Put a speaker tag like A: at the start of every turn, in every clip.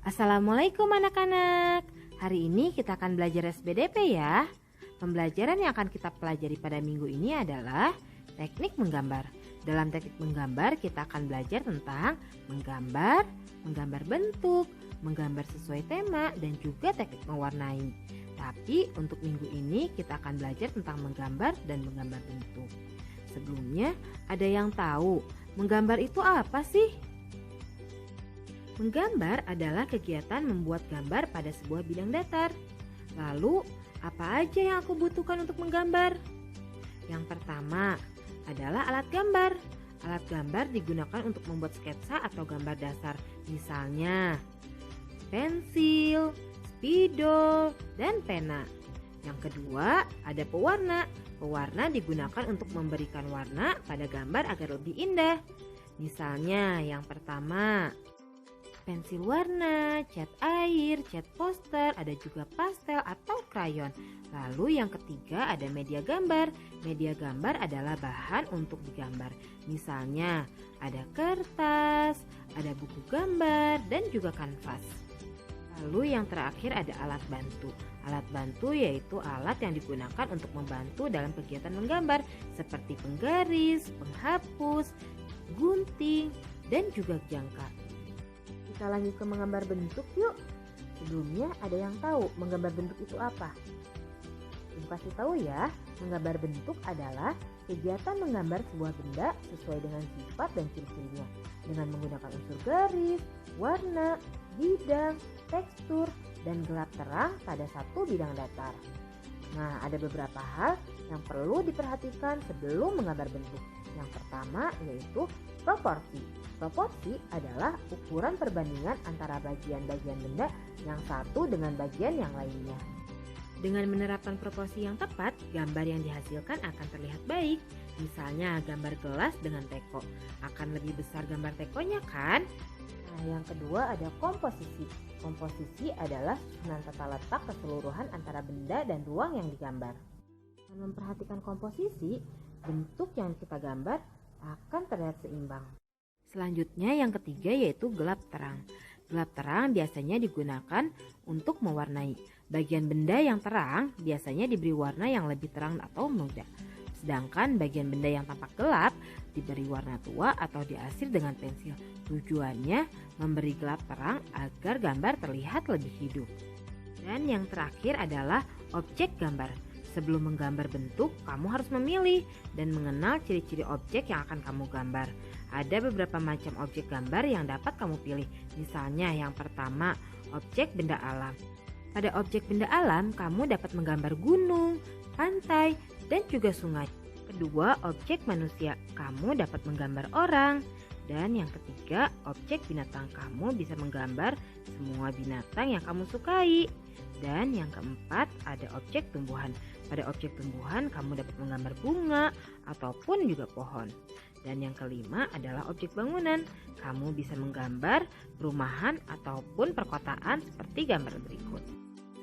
A: Assalamualaikum anak-anak. Hari ini kita akan belajar SBDP ya. Pembelajaran yang akan kita pelajari pada minggu ini adalah teknik menggambar. Dalam teknik menggambar kita akan belajar tentang menggambar, menggambar bentuk, menggambar sesuai tema, dan juga teknik mewarnai. Tapi untuk minggu ini kita akan belajar tentang menggambar dan menggambar bentuk. Sebelumnya, ada yang tahu menggambar itu apa sih? Menggambar adalah kegiatan membuat gambar pada sebuah bidang datar. Lalu, apa aja yang aku butuhkan untuk menggambar? Yang pertama adalah alat gambar. Alat gambar digunakan untuk membuat sketsa atau gambar dasar, misalnya pensil, spidol, dan pena. Yang kedua, ada pewarna. Pewarna digunakan untuk memberikan warna pada gambar agar lebih indah. Misalnya, yang pertama, pensil warna, cat air, cat poster, ada juga pastel atau krayon. Lalu yang ketiga ada media gambar. Media gambar adalah bahan untuk digambar. Misalnya ada kertas, ada buku gambar, dan juga kanvas. Lalu yang terakhir ada alat bantu. Alat bantu yaitu alat yang digunakan untuk membantu dalam kegiatan menggambar seperti penggaris, penghapus, gunting, dan juga jangka. Kita lanjut ke menggambar bentuk yuk. Sebelumnya ada yang tahu menggambar bentuk itu apa? Aku kasih tahu ya, menggambar bentuk adalah kegiatan menggambar sebuah benda sesuai dengan sifat dan ciri-cirinya dengan menggunakan unsur garis, warna, bidang, tekstur, dan gelap terang pada satu bidang datar. Nah, ada beberapa hal yang perlu diperhatikan sebelum menggambar bentuk. Yang pertama yaitu proporsi. Proporsi adalah ukuran perbandingan antara bagian-bagian benda yang satu dengan bagian yang lainnya. Dengan menerapkan proporsi yang tepat, gambar yang dihasilkan akan terlihat baik. Misalnya gambar gelas dengan teko, akan lebih besar gambar tekonya kan? Nah, yang kedua ada komposisi. Komposisi adalah susunan tata letak keseluruhan antara benda dan ruang yang digambar. Dengan memperhatikan komposisi, bentuk yang kita gambar akan terlihat seimbang. Selanjutnya yang ketiga yaitu gelap terang. Gelap terang biasanya digunakan untuk mewarnai. Bagian benda yang terang biasanya diberi warna yang lebih terang atau muda. Sedangkan bagian benda yang tampak gelap diberi warna tua atau diarsir dengan pensil. Tujuannya memberi gelap terang agar gambar terlihat lebih hidup. Dan yang terakhir adalah objek gambar. Sebelum menggambar bentuk, kamu harus memilih dan mengenal ciri-ciri objek yang akan kamu gambar. Ada beberapa macam objek gambar yang dapat kamu pilih. Misalnya yang pertama, objek benda alam. Pada objek benda alam, kamu dapat menggambar gunung, pantai, dan juga sungai. Kedua, objek manusia. Kamu dapat menggambar orang. Dan yang ketiga, objek binatang. Kamu bisa menggambar semua binatang yang kamu sukai. Dan yang keempat, ada objek tumbuhan. Pada objek tumbuhan, kamu dapat menggambar bunga ataupun juga pohon. Dan yang kelima adalah objek bangunan. Kamu bisa menggambar perumahan ataupun perkotaan seperti gambar berikut.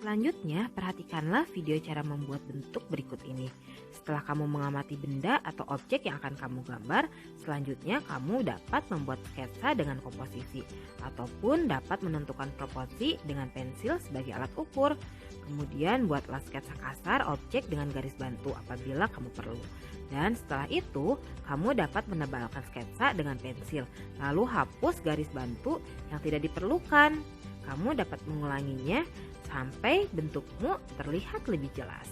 A: Selanjutnya, perhatikanlah video cara membuat bentuk berikut ini. Setelah kamu mengamati benda atau objek yang akan kamu gambar, selanjutnya kamu dapat membuat sketsa dengan komposisi ataupun dapat menentukan proporsi dengan pensil sebagai alat ukur. Kemudian buatlah sketsa kasar objek dengan garis bantu apabila kamu perlu. Dan setelah itu, kamu dapat menebalkan sketsa dengan pensil, lalu hapus garis bantu yang tidak diperlukan. Kamu dapat mengulanginya sampai bentukmu terlihat lebih jelas.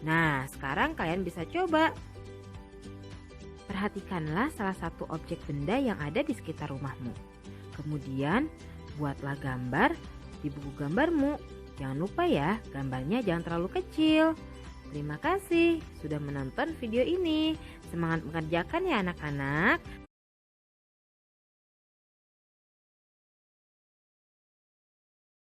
A: Nah, sekarang kalian bisa coba. Perhatikanlah salah satu objek benda yang ada di sekitar rumahmu. Kemudian, buatlah gambar di buku gambarmu. Jangan lupa ya, gambarnya jangan terlalu kecil. Terima kasih sudah menonton video ini. Semangat mengerjakan ya anak-anak.